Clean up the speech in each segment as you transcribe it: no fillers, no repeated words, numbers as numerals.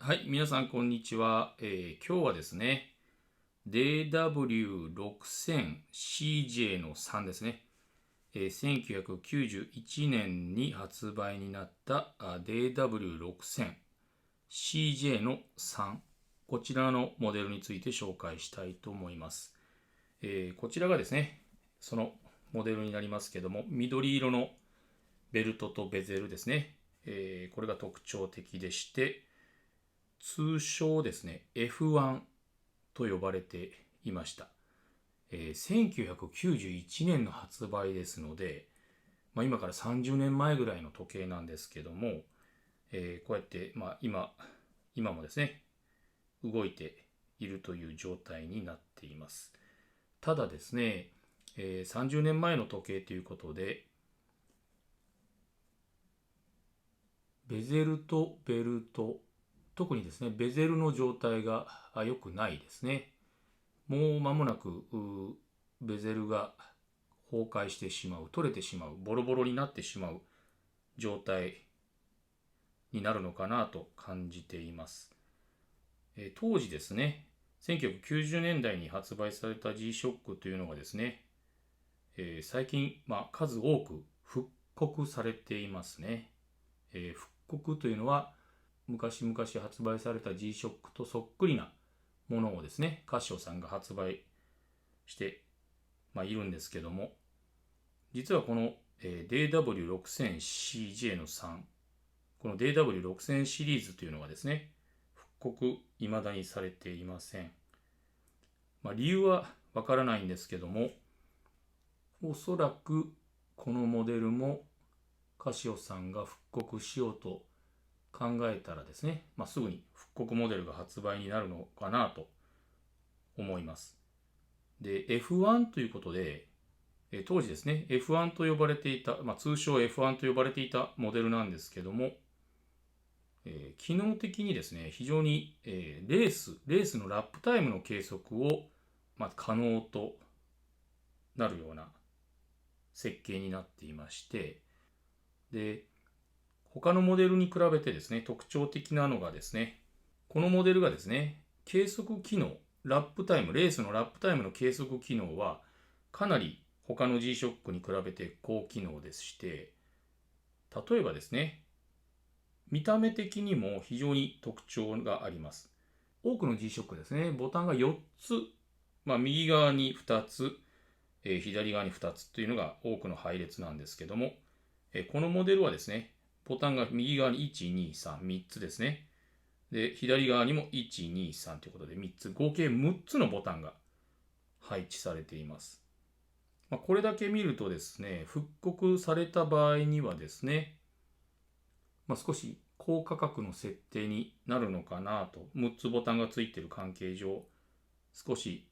はい、皆さんこんにちは。今日はですね、DW6000CJ の3ですね。1991年に発売になったDW6000CJ の3、こちらのモデルについて紹介したいと思います。こちらがですね、そのモデルになりますけども、緑色のベルトとベゼルですね。これが特徴的でして、通称ですね、F1 と呼ばれていました。1991年の発売ですので、今から30年前ぐらいの時計なんですけども、こうやって、今もですね、動いているという状態になっています。ただですね、30年前の時計ということで、ベゼルとベルト、特にですね、ベゼルの状態が良くないですね。もう間もなくベゼルが崩壊してしまう、取れてしまう、ボロボロになってしまう状態になるのかなと感じています。当時ですね、1990年代に発売された G-SHOCK というのがですね、最近、数多く復刻されていますね。復刻というのは昔々発売された G-SHOCK とそっくりなものをですね、カシオさんが発売しているんですけども、実はこの DW6000CJ の3、この DW6000 シリーズというのがですね、復刻未だにされていません。理由はわからないんですけども、おそらくこのモデルもカシオさんが復刻しようと考えたらですね、すぐに復刻モデルが発売になるのかなと思います。で、F1 ということで、当時ですね、F1 と呼ばれていた、通称 F1 と呼ばれていたモデルなんですけども、機能的にですね、非常に、レースのラップタイムの計測を、可能となるような設計になっていまして、で、他のモデルに比べてですね、特徴的なのがですね、このモデルがですね、計測機能、ラップタイム、レースのラップタイムの計測機能は、かなり他の G-SHOCK に比べて高機能でして、例えばですね、見た目的にも非常に特徴があります。多くの G-SHOCK ですね、ボタンが4つ、右側に2つ、左側に2つというのが多くの配列なんですけども、このモデルはですね、ボタンが右側に1、2、3、3つですね。で、左側にも1、2、3ということで3つ、合計6つのボタンが配置されています。これだけ見るとですね、復刻された場合にはですね、少し高価格の設定になるのかなと、6つボタンがついている関係上、少し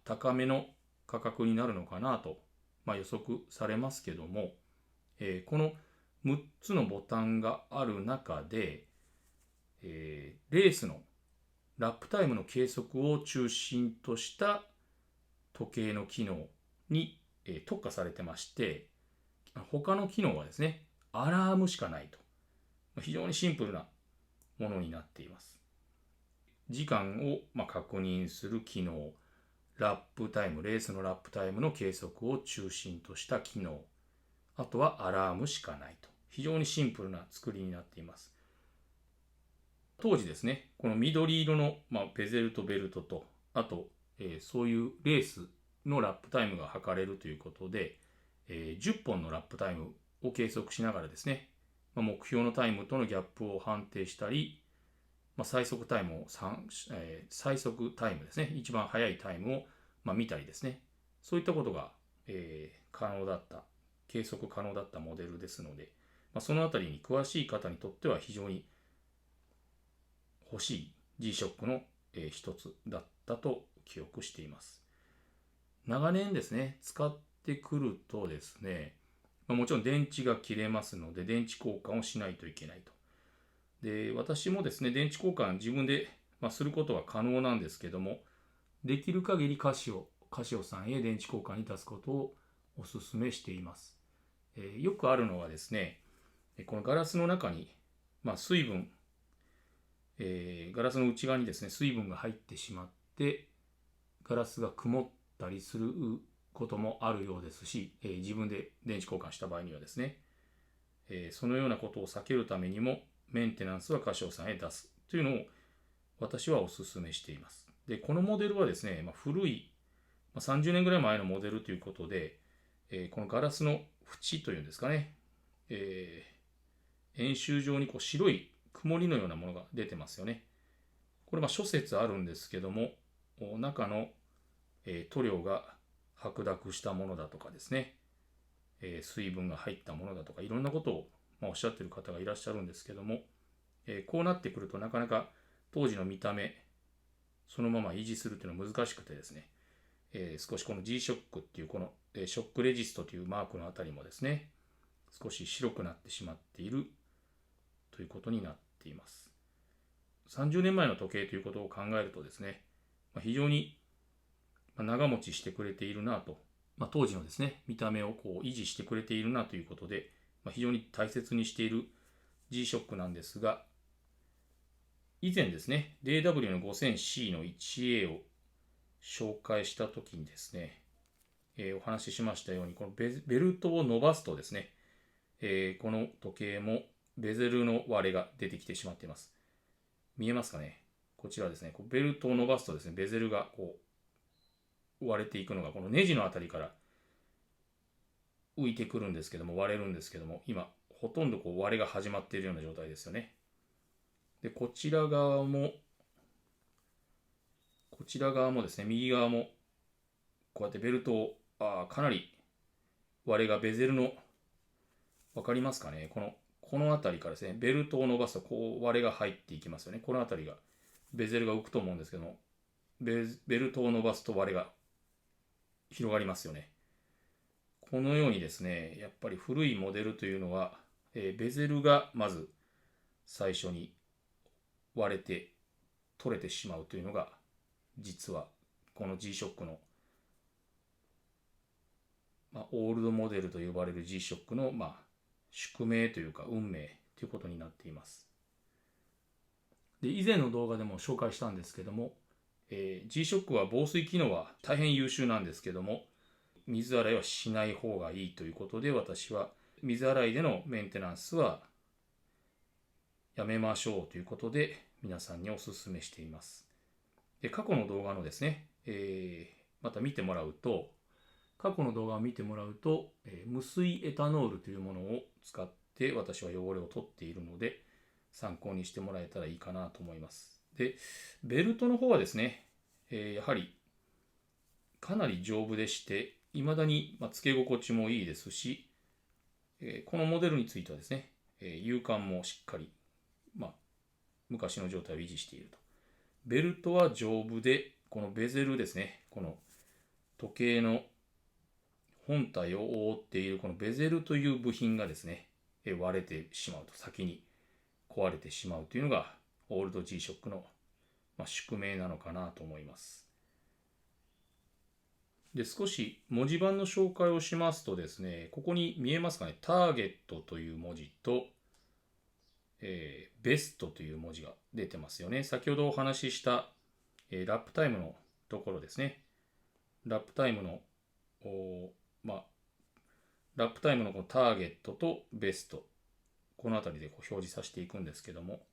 高めの価格になるのかなと、予測されますけども、この6つのボタンがある中で、レースのラップタイムの計測を中心とした時計の機能に特化されてまして、他の機能はですね、アラームしかないと。非常にシンプルなものになっています。時間を確認する機能、ラップタイム、レースのラップタイムの計測を中心とした機能、あとはアラームしかないと。非常にシンプルな作りになっています。当時ですね、この緑色の、ベゼルとベルトと、あと、そういうレースのラップタイムが測れるということで、10本のラップタイムを計測しながらですね、目標のタイムとのギャップを判定したり、最速タイムを最速タイムですね、一番速いタイムを見たりですね、そういったことが、可能だった、計測可能だったモデルですので、そのあたりに詳しい方にとっては非常に欲しい G-SHOCK の一つだったと記憶しています。長年ですね、使ってくるとですね、もちろん電池が切れますので、電池交換をしないといけないと。で、私もですね、電池交換自分ですることは可能なんですけども、できる限りカシオさんへ電池交換に出すことをお勧めしています。よくあるのはですね、このガラスの中に、水分、ガラスの内側にですね、水分が入ってしまって、ガラスが曇ったりすることもあるようですし、自分で電池交換した場合にはですね、そのようなことを避けるためにも、メンテナンスはカシオさんへ出すというのを私はお勧めしています。で、このモデルはですね、古い、30年ぐらい前のモデルということで、このガラスの縁というんですかね、円周上に白い曇りのようなものが出てますよね。これ諸説あるんですけども、中の、塗料が白濁したものだとかですね、水分が入ったものだとかいろんなことを、おっしゃっている方がいらっしゃるんですけども、こうなってくるとなかなか当時の見た目そのまま維持するというのは難しくてですね、少しこの G-SHOCK っていうこの、ショックレジストというマークのあたりもですね、少し白くなってしまっているということになっています。30年前の時計ということを考えるとですね、非常に長持ちしてくれているなと、当時のですね、見た目を維持してくれているなということで、非常に大切にしている G-SHOCK なんですが、以前ですね、DW の 5000C の 1A を紹介したときにですね、お話ししましたように、このベルトを伸ばすとですね、この時計もベゼルの割れが出てきてしまっています。見えますかね？こちらですね、ベルトを伸ばすとですね、ベゼルが割れていくのが、このネジのあたりから浮いてくるんですけども、割れるんですけども、今、ほとんど割れが始まっているような状態ですよね。で、こちら側もですね、右側も、こうやってベルトを、かなり割れがベゼルの、わかりますかね？この辺りからですね、ベルトを伸ばすと割れが入っていきますよね。この辺りが、ベゼルが浮くと思うんですけども、ベルトを伸ばすと割れが広がりますよね。このようにですね、やっぱり古いモデルというのは、ベゼルがまず最初に割れて取れてしまうというのが、実はこの G-SHOCK の、オールドモデルと呼ばれる G-SHOCK の、宿命というか運命ということになっています。で、以前の動画でも紹介したんですけども、G-SHOCK は防水機能は大変優秀なんですけども、水洗いはしない方がいいということで、私は水洗いでのメンテナンスはやめましょうということで皆さんにお勧めしています。で、過去の動画のですね、また見てもらうと、過去の動画を見てもらうと、無水エタノールというものを使って私は汚れを取っているので、参考にしてもらえたらいいかなと思います。で、ベルトの方はですね、やはりかなり丈夫でして、未だにつけ心地もいいですし、このモデルについてはですね、有感もしっかり、昔の状態を維持していると。ベルトは丈夫で、このベゼルですね、この時計の本体を覆っているこのベゼルという部品がですね、割れてしまうと、先に壊れてしまうというのが、オールド G-SHOCK の宿命なのかなと思います。で、少し文字盤の紹介をしますとですね、ここに見えますかね、ターゲットという文字と、ベストという文字が出てますよね。先ほどお話しした、ラップタイムのところですね。ラップタイムの、ラップタイムのこのターゲットとベスト、この辺りで表示させていくんですけども、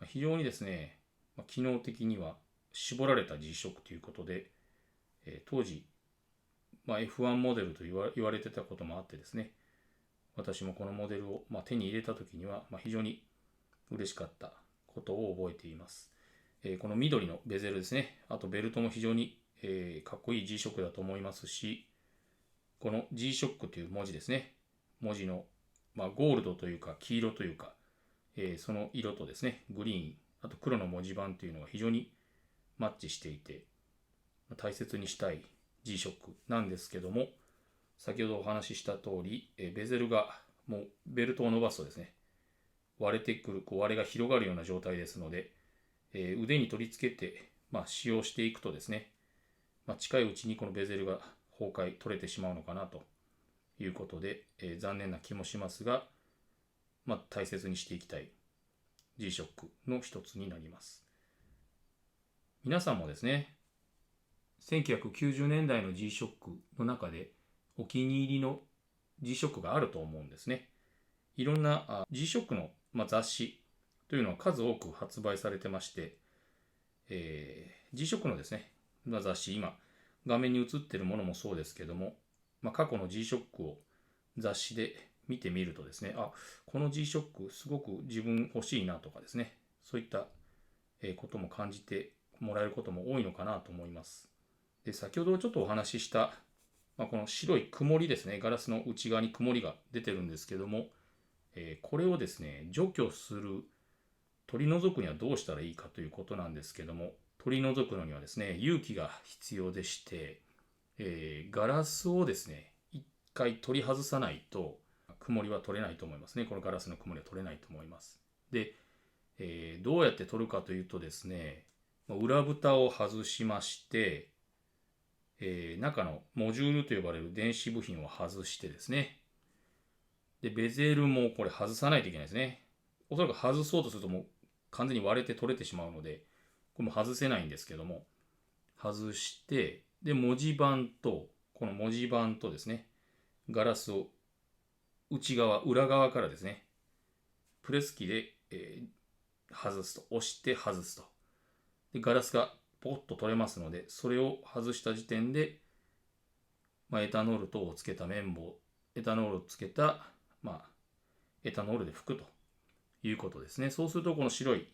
非常にですね、機能的には絞られた G-SHOCK ということで、当時、F1 モデルと言われてたこともあってですね、私もこのモデルを手に入れた時には非常に嬉しかったことを覚えています。この緑のベゼルですね、あとベルトも非常にかっこいい G-SHOCK だと思いますし、この G-SHOCK という文字ですね、文字のゴールドというか黄色というか、その色とですね、グリーン、あと黒の文字盤というのが非常にマッチしていて、大切にしたい G-SHOCK なんですけども、先ほどお話しした通り、ベゼルがもうベルトを伸ばすとですね、割れてくる、割れが広がるような状態ですので、腕に取り付けて、使用していくとですね、近いうちにこのベゼルが崩壊、取れてしまうのかなということで、残念な気もしますが、大切にしていきたい G-SHOCK の一つになります。皆さんもですね、1990年代の G-SHOCK の中でお気に入りの G-SHOCK があると思うんですね。いろんな G-SHOCK の雑誌というのは数多く発売されてまして、G-SHOCK のですね、雑誌、今画面に映っているものもそうですけども、過去の G-SHOCK を雑誌で見てみるとですね、この G-SHOCK すごく自分欲しいなとかですね、そういったことも感じてもらえることも多いのかなと思います。で、先ほどちょっとお話しした、この白い曇りですね、ガラスの内側に曇りが出てるんですけども、これをですね、除去する、取り除くにはどうしたらいいかということなんですけども、取り除くのにはですね、勇気が必要でして、ガラスをですね、一回取り外さないと、曇りは取れないと思いますね。このガラスの曇りは取れないと思います。で、どうやって取るかというとですね、裏蓋を外しまして、中のモジュールと呼ばれる電子部品を外してですね、で、ベゼルもこれ外さないといけないですね。おそらく外そうとするともう完全に割れて取れてしまうので、これも外せないんですけども、外して、で、文字盤と、この文字盤とですね、ガラスを内側、裏側からですね、プレス機で、外すと、押して外すと。で、ガラスがポッと取れますので、それを外した時点で、エタノール等をつけた綿棒、エタノールをつけた、エタノールで拭くということですね。そうすると、この白い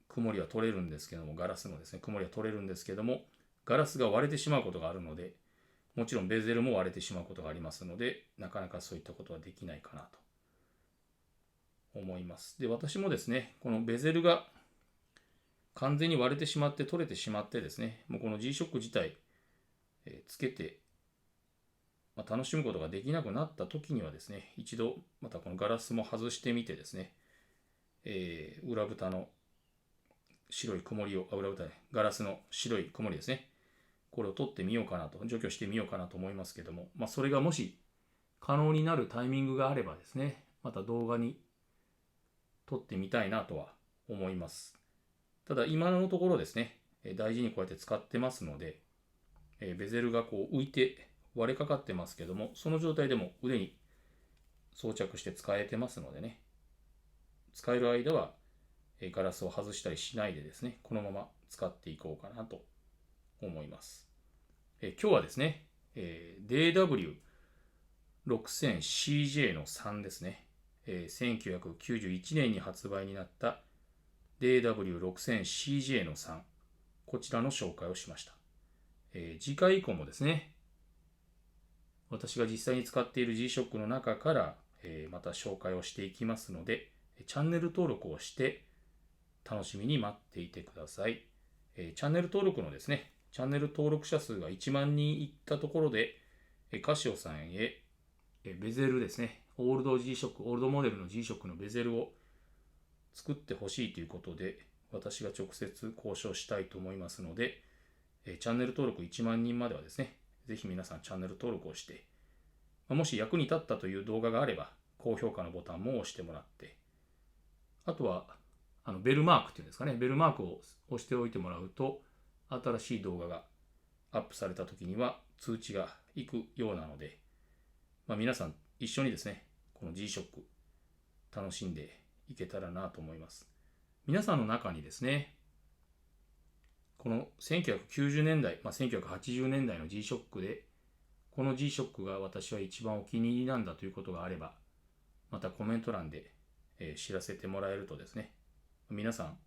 曇りは取れるんですけども、ガラスのですね、曇りは取れるんですけども、ガラスが割れてしまうことがあるので、もちろんベゼルも割れてしまうことがありますので、なかなかそういったことはできないかなと思います。で、私もですね、このベゼルが完全に割れてしまって取れてしまってですね、もうこの G-SHOCK 自体、つけて、楽しむことができなくなった時にはですね、一度またこのガラスも外してみてですね、裏蓋の白い曇りを、裏蓋ね、ガラスの白い曇りですね、これを取ってみようかなと、除去してみようかなと思いますけども、それがもし可能になるタイミングがあればですね、また動画に撮ってみたいなとは思います。ただ今のところですね、大事にこうやって使ってますので、ベゼルがこう浮いて割れかかってますけども、その状態でも腕に装着して使えてますのでね、使える間はガラスを外したりしないでですね、このまま使っていこうかなと思います。今日はですね、DW6000CJ の3ですね、1991年に発売になった DW6000CJ の3、こちらの紹介をしました。次回以降もですね、私が実際に使っている G-SHOCK の中から、また紹介をしていきますので、チャンネル登録をして楽しみに待っていてください。チャンネル登録のですね、チャンネル登録者数が1万人いったところで、カシオさんへベゼルですね、オールド G-SHOCK、オールドモデルの G-SHOCK のベゼルを作ってほしいということで、私が直接交渉したいと思いますので、チャンネル登録1万人まではですね、ぜひ皆さんチャンネル登録をして、もし役に立ったという動画があれば、高評価のボタンも押してもらって、あとは、ベルマークっていうんですかね、ベルマークを押しておいてもらうと、新しい動画がアップされた時には通知が行くようなので、皆さん一緒にですね、この G-SHOCK 楽しんでいけたらなと思います。皆さんの中にですね、この1990年代、1980年代の G-SHOCK で、この G-SHOCK が私は一番お気に入りなんだということがあれば、またコメント欄で、知らせてもらえるとですね、皆さん、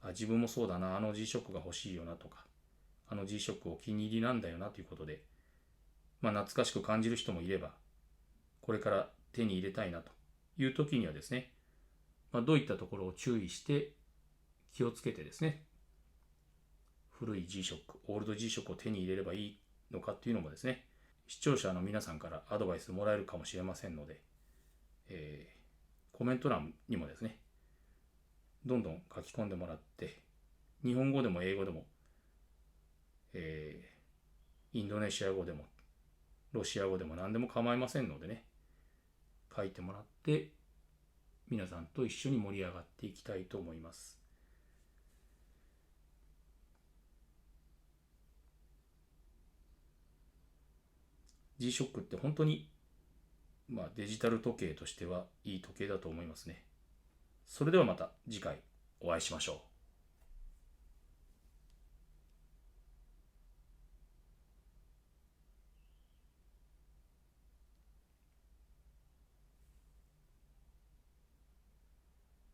自分もそうだな、あの G-SHOCK が欲しいよなとか、あの G-SHOCK お気に入りなんだよなということで、懐かしく感じる人もいれば、これから手に入れたいなという時にはですね、どういったところを注意して気をつけてですね、古い G-SHOCK、オールド G-SHOCK を手に入れればいいのかっていうのもですね、視聴者の皆さんからアドバイスもらえるかもしれませんので、コメント欄にもですね、どんどん書き込んでもらって、日本語でも英語でも、インドネシア語でも、ロシア語でも何でも構いませんのでね、書いてもらって、皆さんと一緒に盛り上がっていきたいと思います。G-SHOCK って本当に、デジタル時計としてはいい時計だと思いますね。それではまた次回お会いしましょう。